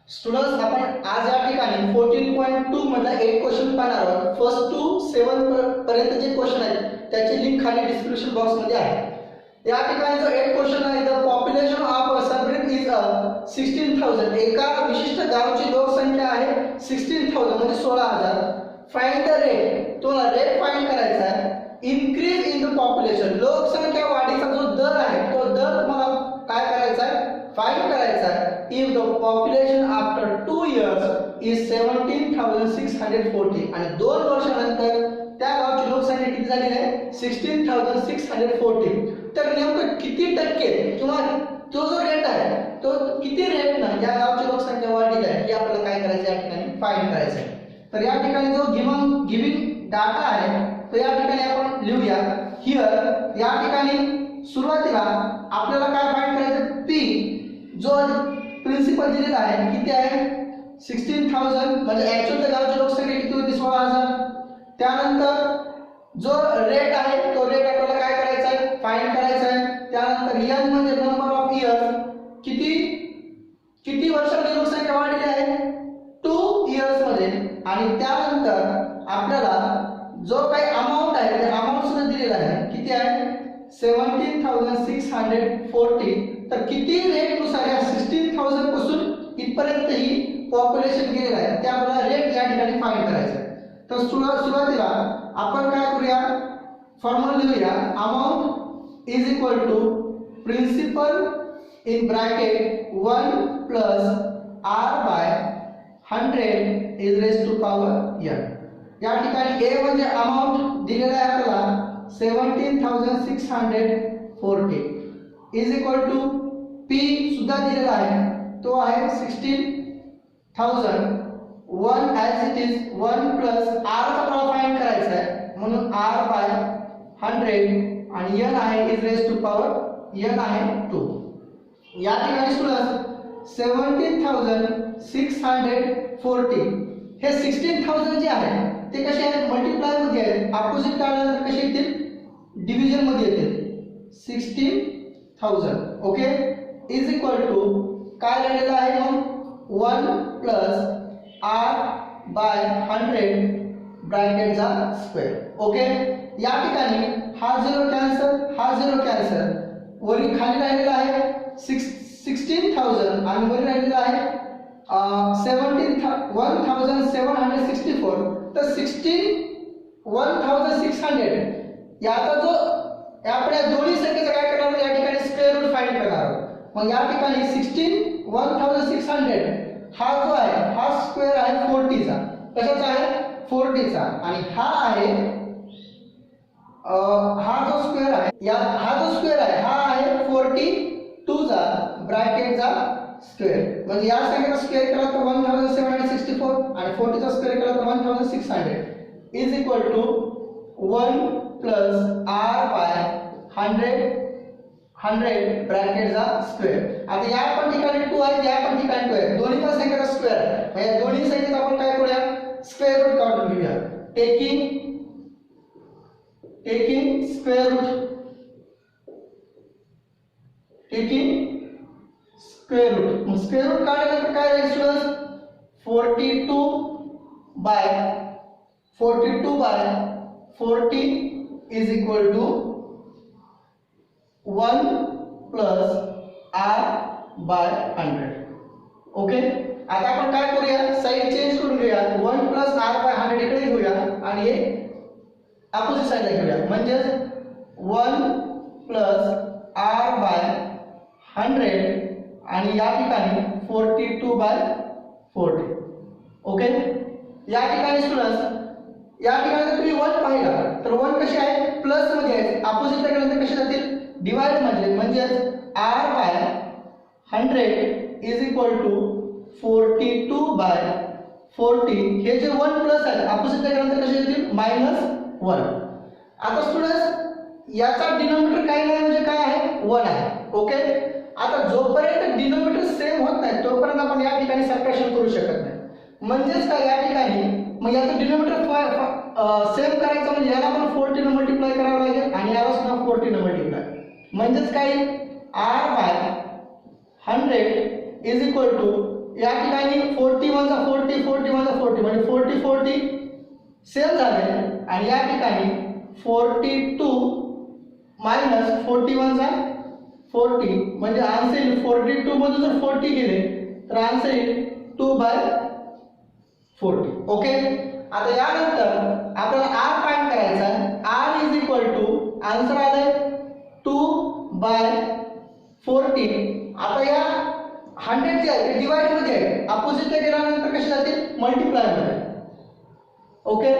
Students, आपण आज या ठिकाणी 14.2 मधला 8 क्वेश्चन पाहणार आहोत. फर्स्ट टू 7 पर्यंत जे क्वेश्चन आहेत त्याची लिंक खाली डिस्क्रिप्शन बॉक्स मध्ये आहे. या ठिकाणी जो 8 क्वेश्चन आहे, द पॉप्युलेशन ऑफ सबरिन इज 16,000. एका विशिष्ट गावची लोकसंख्या आहे 16,000 म्हणजे 16,000. फाइंड द रेट, तुम्हाला रेट फाइंड करायचा आहे. इनक्रीज इन द पॉप्युलेशन, लोकसंख्या वाढीचा जो दर आहे तो दर तुम्हाला काय करायचा आहे, फाइंड करायचा आहे. If the population after 2 years is 17,640 आणि 2 वर्षानंतर त्या गावची लोकसंख्या किती झालेली आहे, 16,640. तर नेमकं किती टक्के किंवा तो जो रेट आहे तो किती रेट ना या गावची लोकसंख्या वाढली आहे हे आपल्याला काय करायचं या ठिकाणी फाइंड करायचं आहे. तर या ठिकाणी जो गिविंग डाटा आहे तो या ठिकाणी आपण लिहूया. हिअर या ठिकाणी सुरुवातीला आपल्याला काय फाइंड करायचं, पी जो प्रिन्सिपल दिलेला आहे किती आहे 16,000 म्हणजे ऍक्च्युअल गावची लोकसंख्या किती होती 16,000. त्यानंतर जो रेट आहे तो रेट आपल्याला काय करायचा आहे, फाइंड करायचा आहे. त्यानंतर n म्हणजे नंबर ऑफ इयर्स, किती वर्षांची लोकसंख्या वाढलेली आहे 2 years मध्ये. आणि त्यानंतर आपल्याला जो काही अमाउंट आहे ते अमाउंट सुद्धा दिलेला आहे किती आहे 17,640. तर किती रेट नुसार या 16,000 पासून इथपर्यंत ही पॉप्युलेशन गेलेलं आहे ते आपल्याला रेट या ठिकाणी फाइंड करायचं आहे. तर सुरुवातीला आपण काय करूया, फॉर्म्युला लिहूया. Amount is equal to principal in bracket 1 plus r by 100 is raise to power n. या ठिकाणी a म्हणजे अमाउंट दिलेला आहे आपल्याला 17,640 इज इक्वल टू p सुद्धा दिलेला आहे तो आहे 16,000. 1 as it is 1 plus r चा आपल्याला फाइंड करायचा आहे म्हणून r बाय 100 आणि n आहे is raise to power n आहे 2. या ठिकाणी स्टुडंट्स 17,640 हे 16,000 जे आहे ते कसे आहेत, मल्टिप्लाय मध्ये आहेत. अपोजिट काढल्यानंतर कसे येतील, डिव्हिजन मध्ये येतील 16,000. ओके, इज इक्वल टू काय लिहिलेलं आहे मग 1 प्लस r बाय 100 ब्रॅकेटचा स्क्वेअर. ओके, या ठिकाणी हा 0 कॅन्सल, हा 0 कॅन्सल. वरील खाली राहिलेला आहे 16,000 आणि वरील राहिलेला आहे 1,764. तर 1,600 याचा जो आपल्या दोन्ही संख्येचा काय करणार या ठिकाणी स्क्वेअर रूट फाइंड करणार आहोत. मग या ठिकाणी 1,600 हा जो आहे हा स्क्वेअर आहे 40 चा. कशाचा आहे 40 चा. आणि हा आहे हा जो स्क्वेअर आहे हा जो स्क्वेअर आहे हा आहे 42 चा ब्रॅकेटचा स्क्वेअर. म्हणजे या संख्येचा स्क्वेअर केला तर 1,764 आणि 40 चा स्क्वेअर केला तर 1,600 is equal to 1 plus r by 100 ब्रॅकेटचा स्क्वेअर. आता या पण ठिकाणी 2 आहे, या पण ठिकाणी 2 आहे, दोन्ही पण संख्येचा स्क्वेअर आहे. म्हणजे या दोन्ही संख्येचा आपण काय करूया, स्क्वेअर रूट काढून घेऊया. Taking square root, taking square root. मग स्क्वेअर रूट काढल्यानंतर काय राहील students 42 by 40 is equal to 1 plus r by 100. Okay, आता आपण काय करूया, साइड चेंज करून घेऊया. 1 प्लस r बाय 100 इकडे घेऊया आणि हे अपोजिट साइडला घेऊया. म्हणजे 1 प्लस r बाय 100 आणि या ठिकाणी 42 बाय 40. ओके, या ठिकाणी स्टुडंट्स या ठिकाणी जर तुम्ही 1 पाहिला तर 1 कसे आहे प्लस मध्ये आहे, अपोजिटला गेल्यानंतर कसे जातील डिवाइड मध्ये. म्हणजे r by 100 is equal to 42 by 40. हे जे 1 प्लस आहे अपोजिटला गेल्यानंतर कसे येतील -1. आता स्टुडंट्स याचा डिनोमिनेटर काय नाही म्हणजे काय आहे 1 आहे. ओके, आता जोपर्यंत डिनोमिनेटर सेम होत नाही तोपर्यंत आपण या ठिकाणी सबट्रॅक्शन करू शकत नाही. म्हणजेच काय या ठिकाणी मग याचं डिनोमिनेटर सेम करायचं म्हणजे याला पण 40 ने मल्टिप्लाय करावं लागेल आणि याला सुद्धा 40 ने मल्टिप्लाय. म्हणजेच काय r by 100 is equal to या ठिकाणी 41 चा 40 41 चा 40 म्हणजे 40 40 सेम झाले आणि या ठिकाणी 42 मायनस 41 चा 40 म्हणजे आन्सर येईल 42 मधून जर 40 गेले तर आन्सर येईल 2/40. ओके. आता यानंतर आपल्याला r फाइंड करायचा आहे. r is equal to answer आले 2/40. आता या 100 जे आहे ते डिवाइड मध्ये आहे, अपोजिटला गेल्यानंतर कसे जातील मल्टिप्लाय मध्ये. ओके.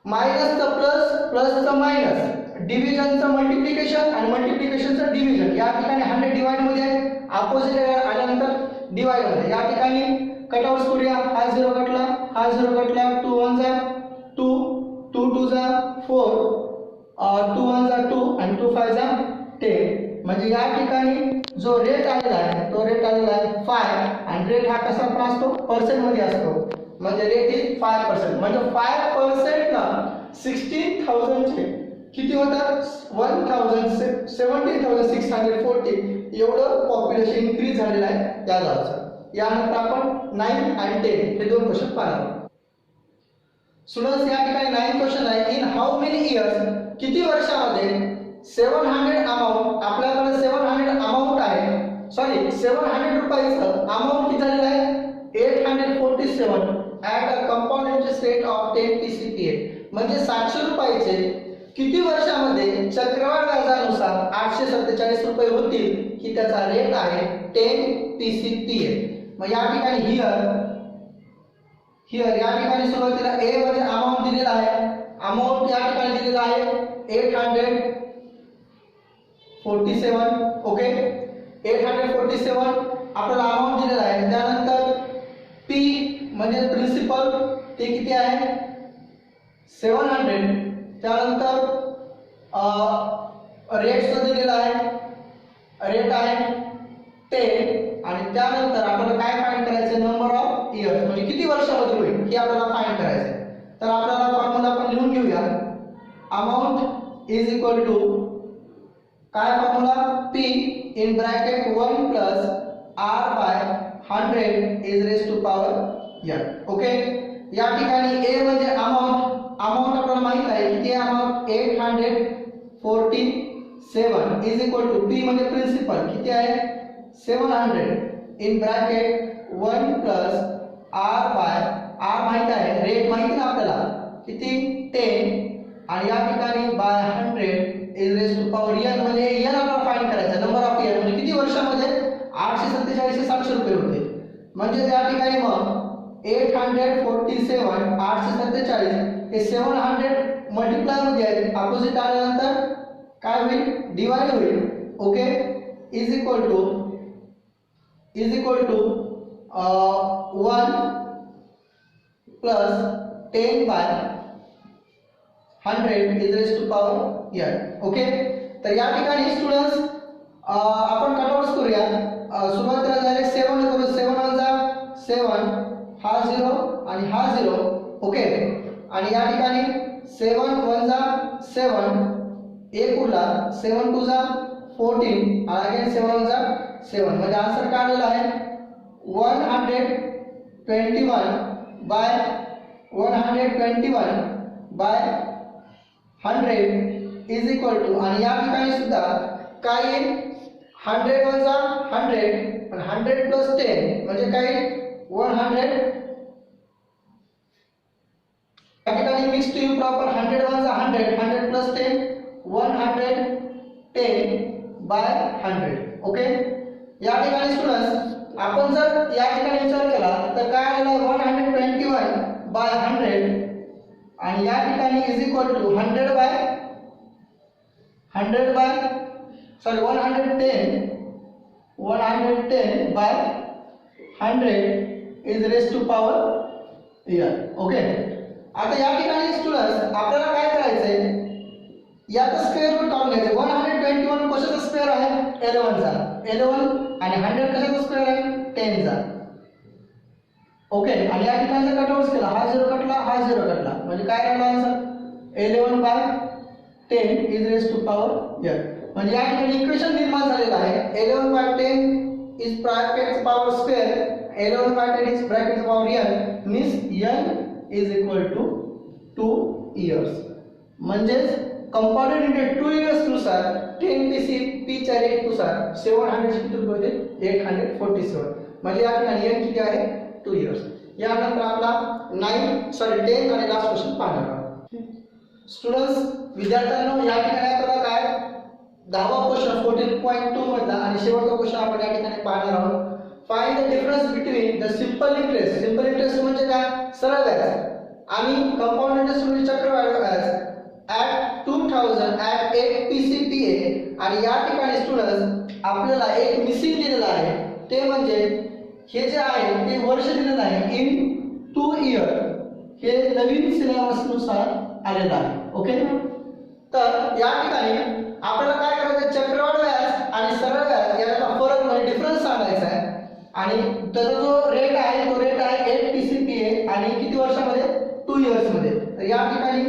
मायनसचं प्लस प्लसचं मायनस, डिव्हिजनचं मल्टिप्लिकेशन आणि मल्टिप्लिकेशनचं डिव्हिजन. या ठिकाणी 100 डिवाइड मध्ये आहे, अपोजिट आल्यानंतर डिवाइड मध्ये. या ठिकाणी कटआउट्स करूया. हा 0 कटला, हा 0 कटला, 2 1 जा 2 2 2 जा 4 2 1 जा 2 आणि 2 5 जा 10. म्हणजे या ठिकाणी जो रेट आलेला आहे तो रेट आलेला आहे 5 आणि रेट हा कसा पण असतो पर्सेंट मध्ये असतो. म्हणजे रेट इज 5%. म्हणजे 5% ला 16,000 चे किती होतात 17,640 एवढं पॉप्युलेशन इन्क्रीज झालेलं आहे त्या गावचं. यानंतर आपण 9 आणि 10 हे दोन क्वेश्चन पाहणार. स्टुडंट्स या ठिकाणी 9 क्वेश्चन आहे. इन हाऊ मेनी इयर्स किती वर्षामध्ये 700 अमाउंट आपल्याकडे 700 अमाउंट आहे, सॉरी 700 रुपयाचं अमाउंट किती झालेलं आहे 847 at a compound interest rate of 10 TCPA. म्हणजे 700 रुपयाचे किती वर्षामध्ये चक्रवाढ व्याजानुसार 847 रुपये होतील की त्याचा रेट आहे 10 TCPA. मग या ठिकाणी हिअर या ठिकाणी सुरुवातीला ए मध्ये अमाउंट दिलेला आहे. अमाउंट या ठिकाणी दिलेला आहे 847. ओके. 847 आपल्याला अमाउंट दिलेला आहे. त्यानंतर पी म्हणजे प्रिन्सिपल ते किती आहे 700. त्यानंतर रेट सुद्धा दिलेला आहे, रेट आहे 10 आणि त्यानंतर आपल्याला काय फाइंड करायचं नंबर ऑफ इयर्स म्हणजे किती वर्षामध्ये होईल हे आपल्याला फाइंड करायचं आहे. तर आपल्याला फॉर्म्युला आपण लिहून घेऊया. अमाउंट इज इक्वल टू काय formula P in bracket 1 plus R by 100 is raise to power n. Okay. या ठिकाणी ए म्हणजे अमाउंट आपल्याला माहित आहे किती आहे amount 847 is equal to P म्हणजे प्रिन्सिपल किती आहे 700 in bracket 1 plus R by R माहित आहे, रेट माहिती ना आपल्याला किती 10 आणि या ठिकाणी by 100 is raise to power n म्हणजे n आपल्याला फाइंड करायचा नंबर ऑफ इयर म्हणजे किती वर्षामध्ये 847 हे 700 रुपये होते. म्हणजे या ठिकाणी मग 847 847 हे 700 मल्टिप्लाय मध्ये आहे, अपोजिट आल्यानंतर काय होईल डिवाइड होईल. Okay. Is equal to 1 plus 10 by 100 is raise to power n. Okay. तर या ठिकाणी स्टुडंट्स आपण कटआउट्स करूया. सुरुवातीला झाले 7 करू 7 1 जा 7 हा 0 आणि हा 0. ओके. आणि या ठिकाणी 7 1 जा 7 एक उरला 7 2 जा 14 आणि अगेन 7 1 जा 7 म्हणजे आन्सर काय आलेला आहे 121 बाय 100 इज इक्वल टू आणि या ठिकाणी सुद्धा काय येईल 100 1 जा 100 आणि 100 प्लस 10 म्हणजे काय 100. या ठिकाणी मिक्स टू यू प्रॉपर 100 1 जा 100 100 प्लस 10 110 बाय 100. ओके. या ठिकाणी स्टुडंट्स आपण जर या ठिकाणी विचार केला तर काय आलेला 121 बाय 100 आणि या ठिकाणी is equal to 110 by 110 by 100 is raise to power n. Okay. आता या ठिकाणी स्टुडंट्स आपल्याला काय करायचंय याचा स्क्वेअर रूट काढून घ्यायचे. 121 कशाचा स्क्वेअर आहे 11 चा 11 आणि 100 कशाचा स्क्वेअर आहे 10 चा. ओके. आणि या ठिकाणी जर कटआउट्स केला हा 0 कटला हा 0 कटला म्हणजे काय राहिला answer 11 by 10 is raise to power n. म्हणजे या ठिकाणी इक्वेशन निर्माण झालेलं आहे 11 by 10 is bracket power square 11 by 10 is bracket power n means n is equal to 2 years. म्हणजेच कंपाऊंडेड इंटरेस्ट 2 इयर्स नुसार 10 पीसी p च्या रेट नुसार 700 चे किती रुपये होते 847. म्हणजे या ठिकाणी n किती आहे 2 इयर्स. यानंतर आपला 10 आणि लास्ट क्वेश्चन पाहणार आहोत. स्टुडंट्स विद्यार्थ्यांनो या ठिकाणी आपल्याला काय 10वा क्वेश्चन 14.2 मधला आणि शेवटचा क्वेश्चन आपण या ठिकाणी पाहणार आहोत. Find the difference between the simple interest. Simple interest म्हणजे काय सरळ व्याज आणि कंपाऊंड इंटरेस्ट म्हणजे चक्रवाढ व्याज at 2000 at 8 PCPA. आणि या ठिकाणी स्टुडंट्स आपल्याला एक मिसिंग दिलेला आहे ते म्हणजे हे जे आहे ते वर्ष दिलेलं आहे इन 2 इयर. हे नवीन सिलेबस नुसार आलेलं आहे. ओके तर या ठिकाणी आपल्याला काय करायचं चक्रवाढ व्याज आणि सरळ व्याज याचा फरक म्हणजे डिफरन्स सांगायचा आहे. आणि त्याचा जो रेट आहे तो रेट आहे 8 PCPA आणि किती वर्षामध्ये 2 इयर्स मध्ये. तर या ठिकाणी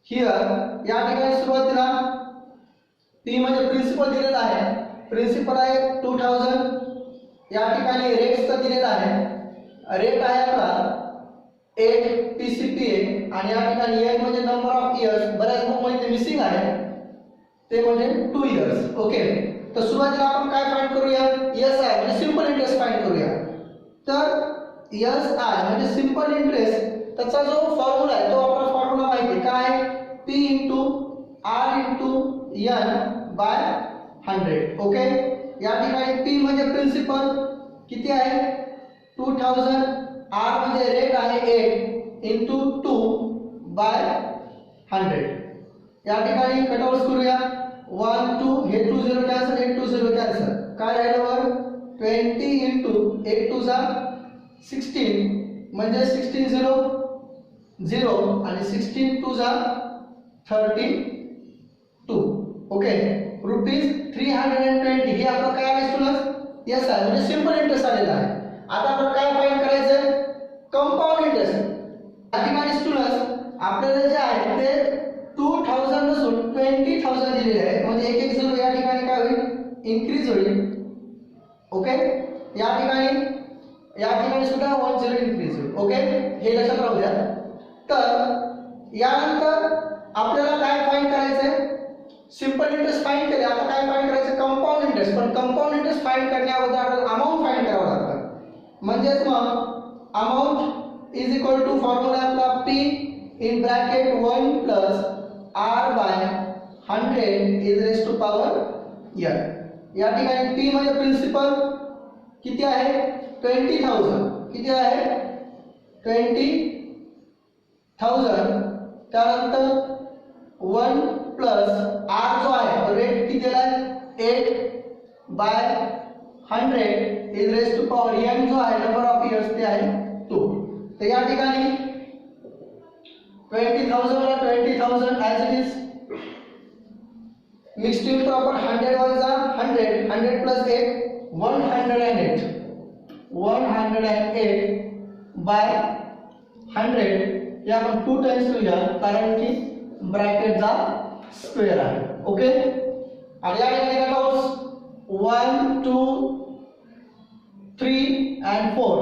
हियर या ठिकाणी सुरुवातीला p म्हणजे प्रिन्सिपल दिलेला आहे. प्रिन्सिपल आहे 2000. या ठिकाणी रेट्स दिलेला आहे. रेट आहे आपला 8 PCPA आणि या ठिकाणी n म्हणजे नंबर ऑफ इयर्स. बऱ्याच बुक मध्ये ते मिसिंग आहे ते म्हणजे 2 इयर्स. ओके तर सुरुवातीला आपण काय फाइंड करूया SI म्हणजे सिंपल इंटरेस्ट फाइंड करूया. तर SI म्हणजे सिंपल इंटरेस्ट त्याचा जो फॉर्म्युला आहे तो आपला फॉर्म्युला माहिती आहे काय P * R * N by 100. Okay या ठिकाणी P म्हणजे प्रिन्सिपल किती आहे 2000. R म्हणजे रेट आहे 8 * 2 by 100. या ठिकाणी कटआउट्स करूया 1 2 हे 2 0 कॅन्सल 8 2 0 कॅन्सल. काय राहिलं वर 20 * 8 2 16 म्हणजे 16 0 0 आणि 16 2 32. ओके रुपीज 320 हे आपलं काय आहे स्टुडंट्स यस आहे म्हणजे सिंपल इंटरेस्ट आलेला आहे. आता आपण काय फाइंड करायचं कंपाऊंड इंटरेस्ट. या ठिकाणी स्टुडंट्स आपल्याला जे आहे ते 2000 नसून 20000 दिलेले आहे म्हणजे एक एक झिरो या ठिकाणी काय होईल इन्क्रीज होईल. ओके या ठिकाणी सुद्धा 1 0 इन्क्रीज होईल. ओके हे लक्षात राहू द्या. तर यानंतर आपल्याला काय फाइंड करायचंय सिंपल इंटरेस्ट फाइंड केले. आता काय फाइंड करायचं कंपाऊंड इंटरेस्ट. पण कंपाऊंड इंटरेस्ट फाइंड करण्याअगोदर आपल्याला अमाउंट फाइंड करावं लागतं. म्हणजेच मग amount is equal to formula आपला P in bracket 1 plus R by 100 is raise to power n. या ठिकाणी P म्हणजे प्रिन्सिपल किती आहे 20000. किती आहे 20000. त्यानंतर 1 प्लस R जो आहे रेट किती दिला आहे 8 by 100 is raise to power n जो आहे नंबर ऑफ इयर्स ते आहे 2. तर या ठिकाणी 20000 ला 20000 as it is mixed in proper 100 1 जा 100 100 प्लस 8 108 बाय 100 या आपण 2 टाइम्स लिहूया कारण की ब्रॅकेटचा स्क्वेअर आहे. ओके आणि या ठिकाणी काय होतं 1 2 3 and 4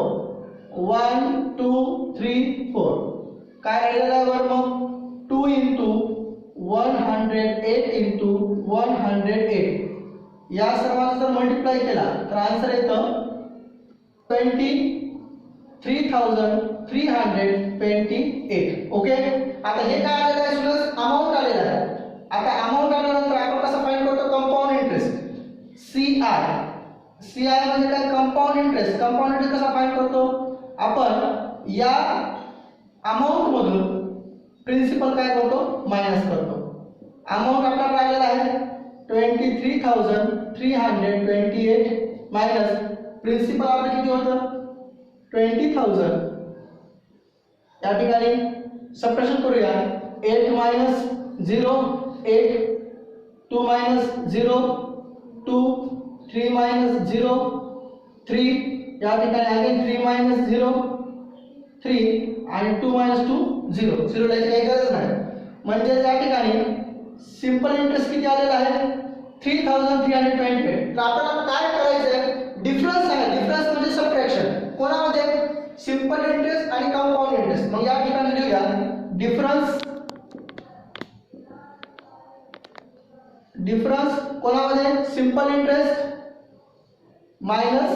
1 2 3 4 काय राहिलेलं आहे वर मग 2 * 108 * 108 या सर्वांचा जर मल्टिप्लाय केला तर आन्सर येतं 23,328. ओके आता हे काय आलेलं आहे स्टुडंट्स अमाउंट आलेलं आहे. आता अमाउंट आल्यानंतर आपण कसं फाइंड करतो कंपाऊंड इंटरेस्ट CI म्हणजे काय कंपाऊंड इंटरेस्ट. कंपाऊंड इंटरेस्ट कसा फाइंड करतो आपण या अमाउंट मधून प्रिन्सिपल काय करतो मायनस करतो. अमाउंट आपल्याला राहिलेला आहे 23,328 मायनस प्रिन्सिपल आपलं किती होतं 20000. या ठिकाणी सबट्रॅक्शन करूया 8 मायनस 0 8 2 मायनस 0 2 3 मायनस 0 3 या ठिकाणी अगेन 3 मायनस 0 3 आणि 2 मायनस 2 0 0 ला काही गरज नाही. म्हणजे या ठिकाणी सिंपल इंटरेस्ट किती आलेला आहे 3328. तर आपल्याला काय करायचं आहे डिफरन्स आहे. डिफरन्स म्हणजे सबट्रॅक्शन सिंपल इंटरेस्ट आणि कंपाऊंड इंटरेस्ट. मग या ठिकाणी लिहूया डिफरन्स कोणामध्ये simple interest minus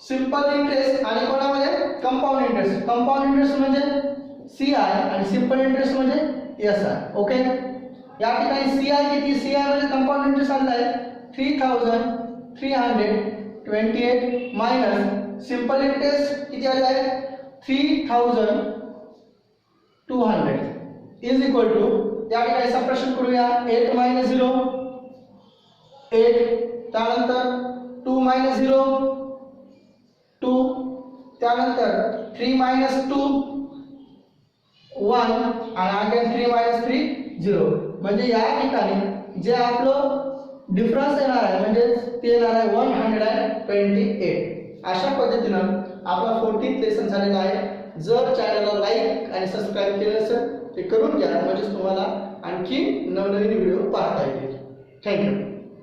simple interest आणि कोणामध्ये कंपाऊंड इंटरेस्ट. कंपाऊंड इंटरेस्ट म्हणजे CI आणि सिंपल इंटरेस्ट म्हणजे SI. ओके, या ठिकाणी CI किती, CI म्हणजे कंपाऊंड इंटरेस्ट आलेला आहे 3328 मायनस सिंपल इंटरेस्ट किती आलेला आहे 3200 इज इक्वल टू, या ठिकाणी सबट्रॅक्शन करूया 8 मायनस 0 8, त्यानंतर 2 मायनस 0 2, त्यानंतर 3 मायनस 2 1 आणि अगेन 3 मायनस 3 0. म्हणजे या ठिकाणी जे आपलं डिफरन्स येणार आहे म्हणजे ते येणार आहे 128. अशा पद्धतीनं आपला 14th लेसन झालेला आहे. जर चॅनलला लाईक आणि सबस्क्राईब केलं असेल ते करून घ्या, म्हणजे तुम्हाला आणखी नवनवीन व्हिडिओ पाहता येतील. थँक्यू.